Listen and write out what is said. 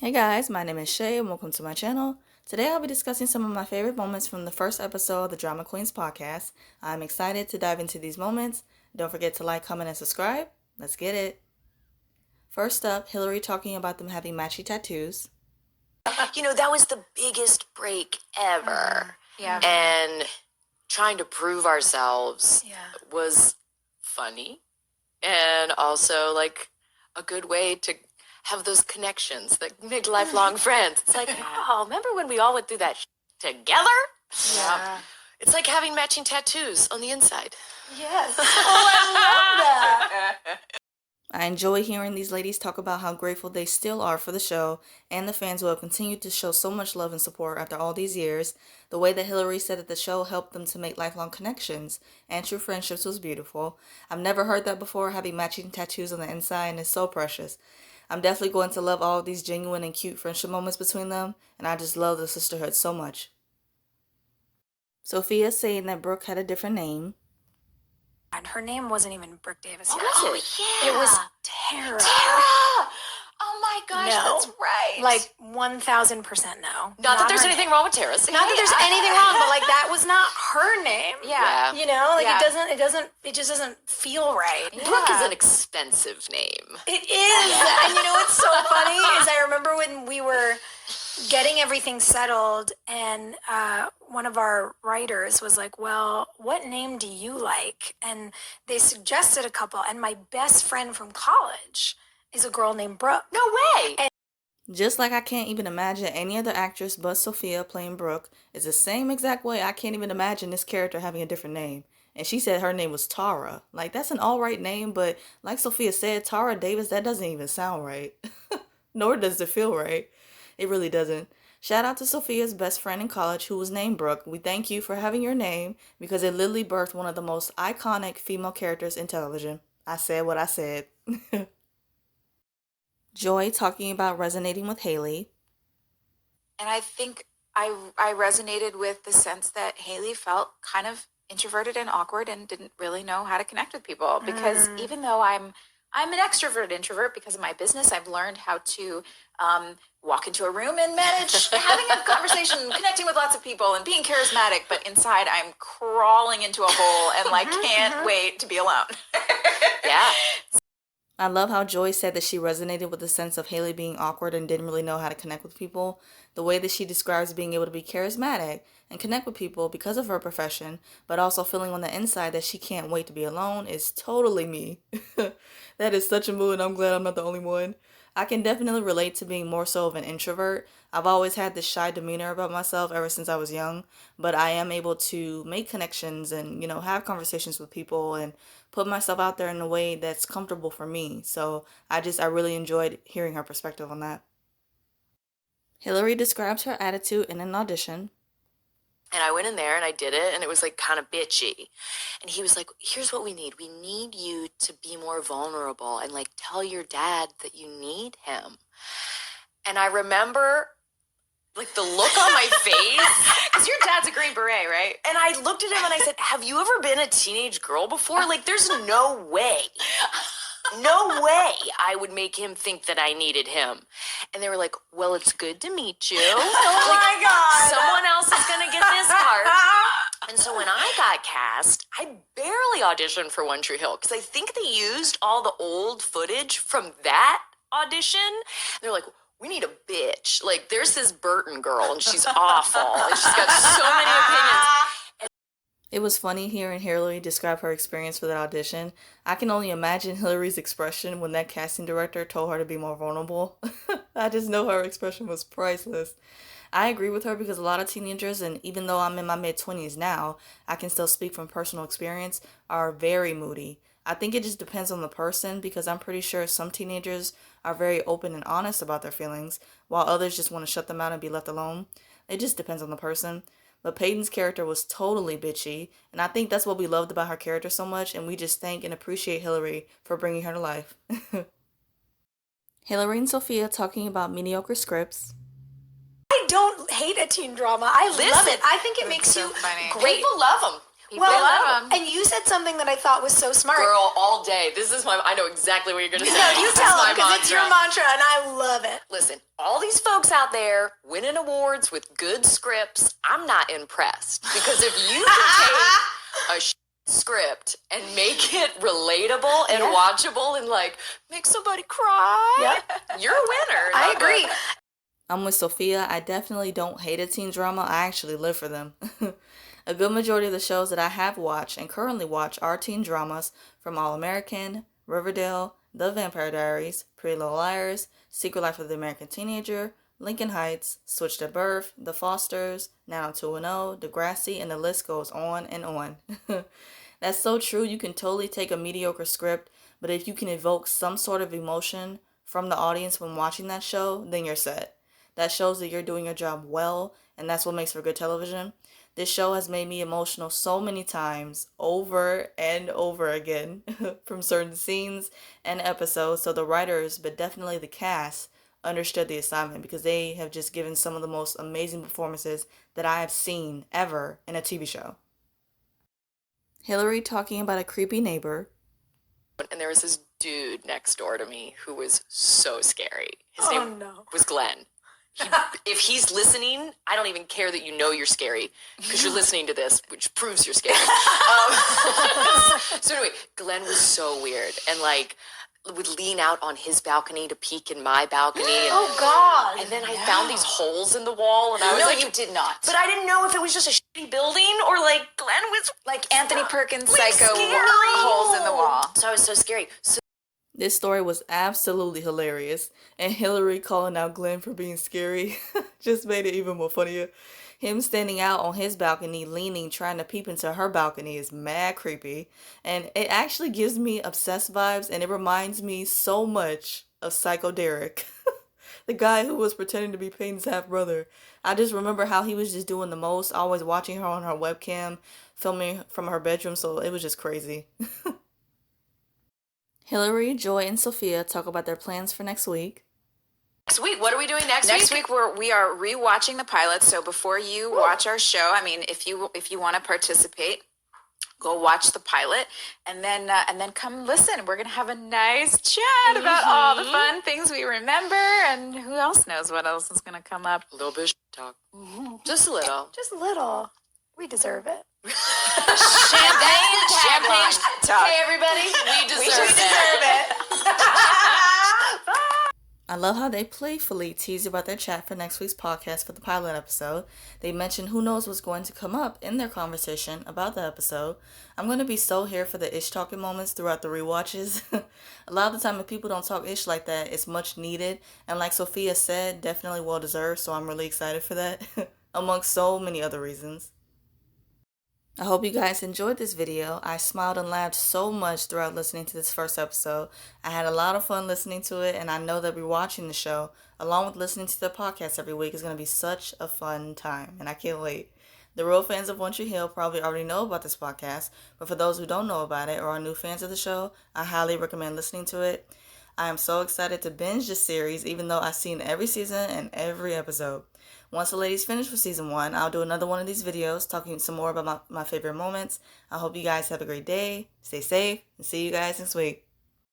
Hey guys, my name is Shay and welcome to my channel. Today I'll be discussing some of my favorite moments from the first episode of the Drama Queens podcast. I'm excited to dive into these moments. Don't forget to like, comment, and subscribe. Let's get it. First up, Hillary talking about them having matchy tattoos. That was the biggest break ever. Yeah. And trying to prove ourselves was funny and also like a good way to have those connections that make lifelong friends. It's like, oh, remember when we all went through that together? Yeah. It's like having matching tattoos on the inside. Yes. Oh, I love that. I enjoy hearing these ladies talk about how grateful they still are for the show and the fans who have continued to show so much love and support after all these years. The way that Hillary said that the show helped them to make lifelong connections and true friendships was beautiful. I've never heard that before, having matching tattoos on the inside, and it's so precious. I'm definitely going to love all of these genuine and cute friendship moments between them, and I just love the sisterhood so much. Sophia saying that Brooke had a different name. And her name wasn't even Brooke Davis yet. Oh, was it? It was Tara. Tara! Oh my gosh, No. that's right. Like 1,000% no. not that there's her anything name. wrong with Tara. Not that there's anything wrong, but like that was not her name. Yeah. You know, like Yeah. it just doesn't feel right. Brooke is an expensive name. It is. And you know what's so funny is I remember when we were getting everything settled and one of our writers was like, well, what name do you like? And they suggested a couple. And my best friend from college is a girl named Brooke. No way. Just like I can't even imagine any other actress but Sophia playing Brooke, is the same exact way I can't even imagine this character having a different name. And she said her name was Tara. Like, that's an alright name, but like Sophia said, Tara Davis, that doesn't even sound right. Nor does it feel right. It really doesn't. Shout out to Sophia's best friend in college who was named Brooke. We thank you for having your name because it literally birthed one of the most iconic female characters in television. I said what I said. Joy talking about resonating with Haley. And I think I resonated with the sense that Haley felt kind of introverted and awkward and didn't really know how to connect with people. Because even though I'm an extrovert introvert because of my business, I've learned how to walk into a room and manage having a conversation, connecting with lots of people and being charismatic. But inside I'm crawling into a hole and like can't wait to be alone. Yeah. I love how Joy said that she resonated with the sense of Haley being awkward and didn't really know how to connect with people. The way that she describes being able to be charismatic and connect with people because of her profession, but also feeling on the inside that she can't wait to be alone is totally me. That is such a mood, and I'm glad I'm not the only one. I can definitely relate to being more so of an introvert. I've always had this shy demeanor about myself ever since I was young, but I am able to make connections and, have conversations with people and put myself out there in a way that's comfortable for me. So I really enjoyed hearing her perspective on that. Hillary describes her attitude in an audition. And I went in there and I did it and it was like kind of bitchy. And he was like, here's what we need. We need you to be more vulnerable and like tell your dad that you need him. And I remember like the look on my face. Because your dad's a Green Beret, right? And I looked at him and I said, have you ever been a teenage girl before? Like there's no way. No way I would make him think that I needed him. And they were like, well, it's good to meet you. Oh my God. Someone else is going to get this part. And so when I got cast, I barely auditioned for One Tree Hill because I think they used all the old footage from that audition. They're like, we need a bitch. Like, there's this Burton girl, and she's awful. And she's got so many opinions. It was funny hearing Hillary describe her experience for that audition. I can only imagine Hillary's expression when that casting director told her to be more vulnerable. I just know her expression was priceless. I agree with her because a lot of teenagers, and even though I'm in my mid-20s now, I can still speak from personal experience, are very moody. I think it just depends on the person because I'm pretty sure some teenagers are very open and honest about their feelings, while others just want to shut them out and be left alone. It just depends on the person. But Peyton's character was totally bitchy, and I think that's what we loved about her character so much, and we just thank and appreciate Hillary for bringing her to life. Hillary and Sophia talking about mediocre scripts. I don't hate a teen drama. I love it. I think it makes so you funny. great. People love them. People love them. and you said something that I thought was so smart. Girl, all day. I know exactly what you're going to say. No, you This is tell my them because it's your mantra, and I love it. Listen, all these folks out there winning awards with good scripts, I'm not impressed. Because if you can take a script and make it relatable and watchable and like make somebody cry, you're a winner. I agree. I'm with Sophia. I definitely don't hate a teen drama. I actually live for them. A good majority of the shows that I have watched and currently watch are teen dramas from All American, Riverdale, The Vampire Diaries, Pretty Little Liars, Secret Life of the American Teenager, Lincoln Heights, Switched at Birth, The Fosters, Now 2-0, Degrassi, and the list goes on and on. That's so true. You can totally take a mediocre script, but if you can evoke some sort of emotion from the audience when watching that show, then you're set. That shows that you're doing your job well, and that's what makes for good television. This show has made me emotional so many times, over and over again, from certain scenes and episodes. So the writers, but definitely the cast, understood the assignment because they have just given some of the most amazing performances that I have seen ever in a TV show. Hillary talking about a creepy neighbor. And there was this dude next door to me who was so scary. His name was Glenn. If he's listening, I don't even care that you know you're scary because you're listening to this, which proves you're scary. So anyway, Glenn was so weird and like would lean out on his balcony to peek in my balcony. And, Oh, God. And then I found these holes in the wall and I was like, you did not. but I didn't know if it was just a shitty building or like Glenn was Like Anthony Perkins' like psycho scary. holes in the wall. So I was so scary. So This story was absolutely hilarious, and Hillary calling out Glenn for being scary just made it even more funnier. Him standing out on his balcony, leaning, trying to peep into her balcony is mad creepy, and it actually gives me obsessed vibes, and it reminds me so much of Psycho Derek, the guy who was pretending to be Peyton's half-brother. I just remember how he was just doing the most, always watching her on her webcam, filming from her bedroom, so it was just crazy. Hillary, Joy, and Sophia talk about their plans for next week. next week, what are we doing next Next week we are rewatching the pilot. So before you watch our show, I mean, if you want to participate, go watch the pilot and then come listen. We're gonna have a nice chat about all the fun things we remember, and who else knows what else is gonna come up. A little bit of talk. Just a little. Just a little. We deserve it. Champagne talk. Hey, everybody. We deserve it. I love how they playfully teased about their chat for next week's podcast for the pilot episode. They mentioned who knows what's going to come up in their conversation about the episode. I'm going to be so here for the ish talking moments throughout the rewatches. A lot of the time if people don't talk ish like that, it's much needed. And like Sophia said, definitely well deserved, so I'm really excited for that, amongst so many other reasons. I hope you guys enjoyed this video. I smiled and laughed so much throughout listening to this first episode. I had a lot of fun listening to it, and I know that rewatching the show, along with listening to the podcast every week, is going to be such a fun time, and I can't wait. The real fans of One Tree Hill probably already know about this podcast, but for those who don't know about it or are new fans of the show, I highly recommend listening to it. I am so excited to binge this series, even though I've seen every season and every episode. Once the ladies finish with season 1, I'll do another one of these videos talking some more about my favorite moments. I hope you guys have a great day, stay safe, and see you guys next week.